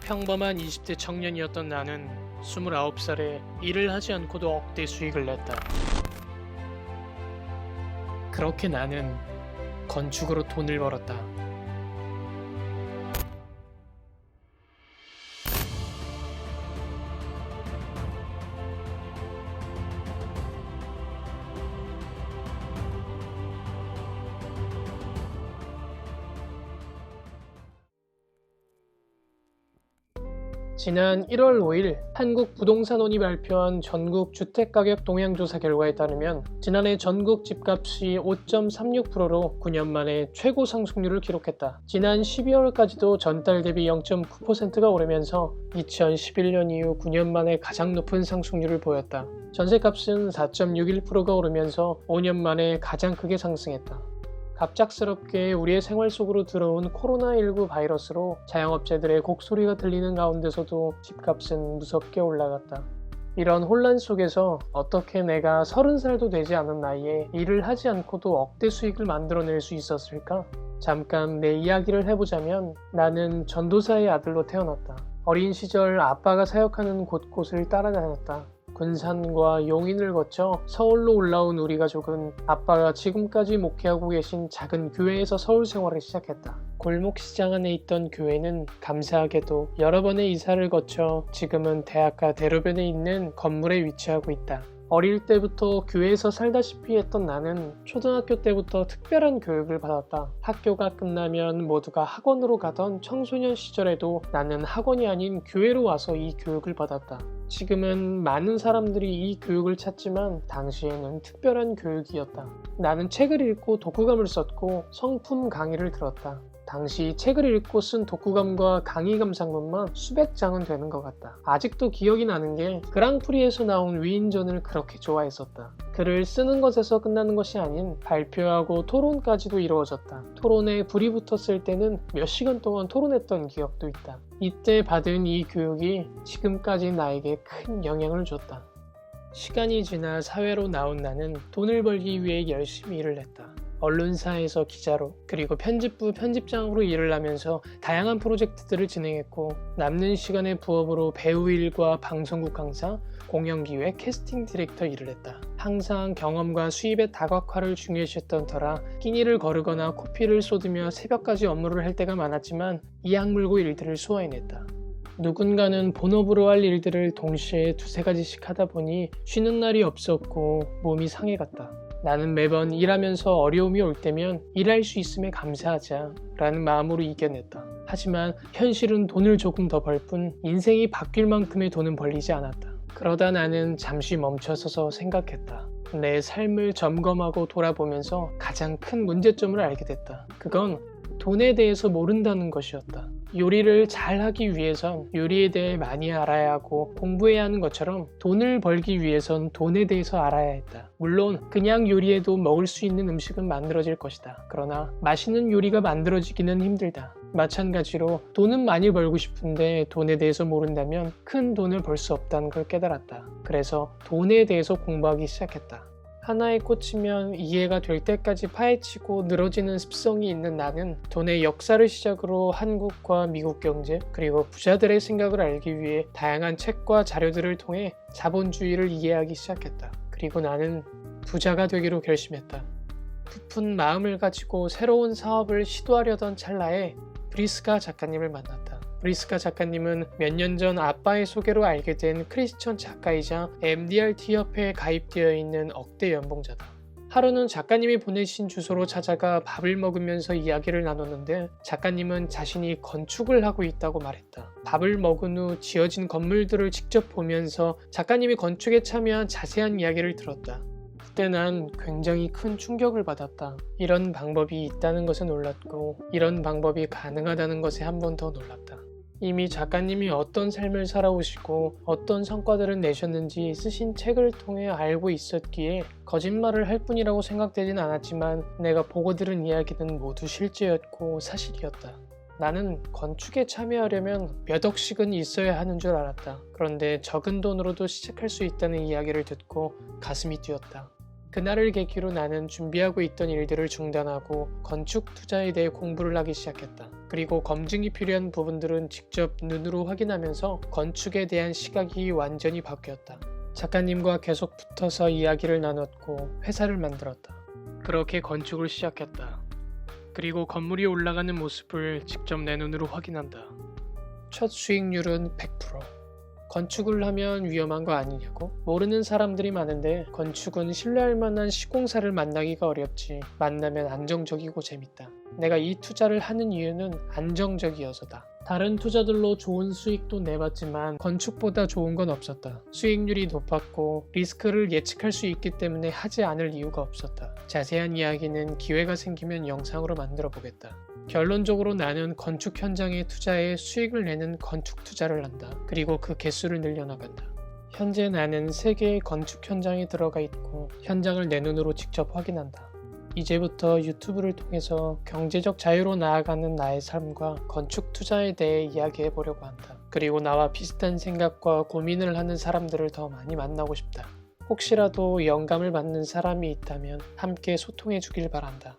평범한 20대 청년이었던 나는 29살에 일을 하지 않고도 억대 수익을 냈다. 그렇게 나는 건축으로 돈을 벌었다. 지난 1월 5일 한국부동산원이 발표한 전국 주택가격 동향조사 결과에 따르면 지난해 전국 집값이 5.36%로 9년 만에 최고 상승률을 기록했다. 지난 12월까지도 전달 대비 0.9%가 오르면서 2011년 이후 9년 만에 가장 높은 상승률을 보였다. 전세값은 4.61%가 오르면서 5년 만에 가장 크게 상승했다. 갑작스럽게 우리의 생활 속으로 들어온 코로나19 바이러스로 자영업자들의 곡소리가 들리는 가운데서도 집값은 무섭게 올라갔다. 이런 혼란 속에서 어떻게 내가 30살도 되지 않은 나이에 일을 하지 않고도 억대 수익을 만들어낼 수 있었을까? 잠깐 내 이야기를 해보자면 나는 전도사의 아들로 태어났다. 어린 시절 아빠가 사역하는 곳곳을 따라다녔다. 군산과 용인을 거쳐 서울로 올라온 우리 가족은 아빠가 지금까지 목회하고 계신 작은 교회에서 서울 생활을 시작했다. 골목시장 안에 있던 교회는 감사하게도 여러 번의 이사를 거쳐 지금은 대학가 대로변에 있는 건물에 위치하고 있다. 어릴 때부터 교회에서 살다시피 했던 나는 초등학교 때부터 특별한 교육을 받았다. 학교가 끝나면 모두가 학원으로 가던 청소년 시절에도 나는 학원이 아닌 교회로 와서 이 교육을 받았다. 지금은 많은 사람들이 이 교육을 찾지만 당시에는 특별한 교육이었다. 나는 책을 읽고 독후감을 썼고 성품 강의를 들었다. 당시 책을 읽고 쓴 독후감과 강의 감상문만 수백 장은 되는 것 같다. 아직도 기억이 나는 게 그랑프리에서 나온 위인전을 그렇게 좋아했었다. 글을 쓰는 것에서 끝나는 것이 아닌 발표하고 토론까지도 이루어졌다. 토론에 불이 붙었을 때는 몇 시간 동안 토론했던 기억도 있다. 이때 받은 이 교육이 지금까지 나에게 큰 영향을 줬다. 시간이 지나 사회로 나온 나는 돈을 벌기 위해 열심히 일을 했다. 언론사에서 기자로 그리고 편집부 편집장으로 일을 하면서 다양한 프로젝트들을 진행했고 남는 시간에 부업으로 배우 일과 방송국 강사, 공연기획, 캐스팅 디렉터 일을 했다. 항상 경험과 수입의 다각화를 중요시했던 터라 끼니를 거르거나 코피를 쏟으며 새벽까지 업무를 할 때가 많았지만 이악 물고 일들을 소화해냈다. 누군가는 본업으로 할 일들을 동시에 두세 가지씩 하다 보니 쉬는 날이 없었고 몸이 상해갔다. 나는 매번 일하면서 어려움이 올 때면 일할 수 있음에 감사하자 라는 마음으로 이겨냈다. 하지만 현실은 돈을 조금 더 벌 뿐 인생이 바뀔 만큼의 돈은 벌리지 않았다. 그러다 나는 잠시 멈춰서서 생각했다. 내 삶을 점검하고 돌아보면서 가장 큰 문제점을 알게 됐다. 그건 돈에 대해서 모른다는 것이었다. 요리를 잘 하기 위해선 요리에 대해 많이 알아야 하고 공부해야 하는 것처럼 돈을 벌기 위해선 돈에 대해서 알아야 했다. 물론 그냥 요리해도 먹을 수 있는 음식은 만들어질 것이다. 그러나 맛있는 요리가 만들어지기는 힘들다. 마찬가지로 돈은 많이 벌고 싶은데 돈에 대해서 모른다면 큰 돈을 벌 수 없다는 걸 깨달았다. 그래서 돈에 대해서 공부하기 시작했다. 하나에 꽂히면 이해가 될 때까지 파헤치고 늘어지는 습성이 있는 나는 돈의 역사를 시작으로 한국과 미국 경제 그리고 부자들의 생각을 알기 위해 다양한 책과 자료들을 통해 자본주의를 이해하기 시작했다. 그리고 나는 부자가 되기로 결심했다. 부푼 마음을 가지고 새로운 사업을 시도하려던 찰나에 브리스카 작가님을 만났다. 브리스카 작가님은 몇 년 전 아빠의 소개로 알게 된 크리스천 작가이자 MDRT 협회에 가입되어 있는 억대 연봉자다. 하루는 작가님이 보내신 주소로 찾아가 밥을 먹으면서 이야기를 나눴는데 작가님은 자신이 건축을 하고 있다고 말했다. 밥을 먹은 후 지어진 건물들을 직접 보면서 작가님이 건축에 참여한 자세한 이야기를 들었다. 그때 난 굉장히 큰 충격을 받았다. 이런 방법이 있다는 것에 놀랐고 이런 방법이 가능하다는 것에 한 번 더 놀랐다. 이미 작가님이 어떤 삶을 살아오시고 어떤 성과들을 내셨는지 쓰신 책을 통해 알고 있었기에 거짓말을 할 뿐이라고 생각되진 않았지만 내가 보고 들은 이야기는 모두 실제였고 사실이었다. 나는 건축에 참여하려면 몇 억씩은 있어야 하는 줄 알았다. 그런데 적은 돈으로도 시작할 수 있다는 이야기를 듣고 가슴이 뛰었다. 그날을 계기로 나는 준비하고 있던 일들을 중단하고 건축 투자에 대해 공부를 하기 시작했다. 그리고 검증이 필요한 부분들은 직접 눈으로 확인하면서 건축에 대한 시각이 완전히 바뀌었다. 작가님과 계속 붙어서 이야기를 나눴고 회사를 만들었다. 그렇게 건축을 시작했다. 그리고 건물이 올라가는 모습을 직접 내 눈으로 확인한다. 첫 수익률은 100%. 건축을 하면 위험한 거 아니냐고? 모르는 사람들이 많은데 건축은 신뢰할 만한 시공사를 만나기가 어렵지. 만나면 안정적이고 재밌다. 내가 이 투자를 하는 이유는 안정적이어서다. 다른 투자들로 좋은 수익도 내봤지만 건축보다 좋은 건 없었다. 수익률이 높았고 리스크를 예측할 수 있기 때문에 하지 않을 이유가 없었다. 자세한 이야기는 기회가 생기면 영상으로 만들어 보겠다. 결론적으로 나는 건축 현장에 투자해 수익을 내는 건축 투자를 한다. 그리고 그 개수를 늘려나간다. 현재 나는 3개의 건축 현장에 들어가 있고 현장을 내 눈으로 직접 확인한다. 이제부터 유튜브를 통해서 경제적 자유로 나아가는 나의 삶과 건축 투자에 대해 이야기해 보려고 한다. 그리고 나와 비슷한 생각과 고민을 하는 사람들을 더 많이 만나고 싶다. 혹시라도 영감을 받는 사람이 있다면 함께 소통해 주길 바란다.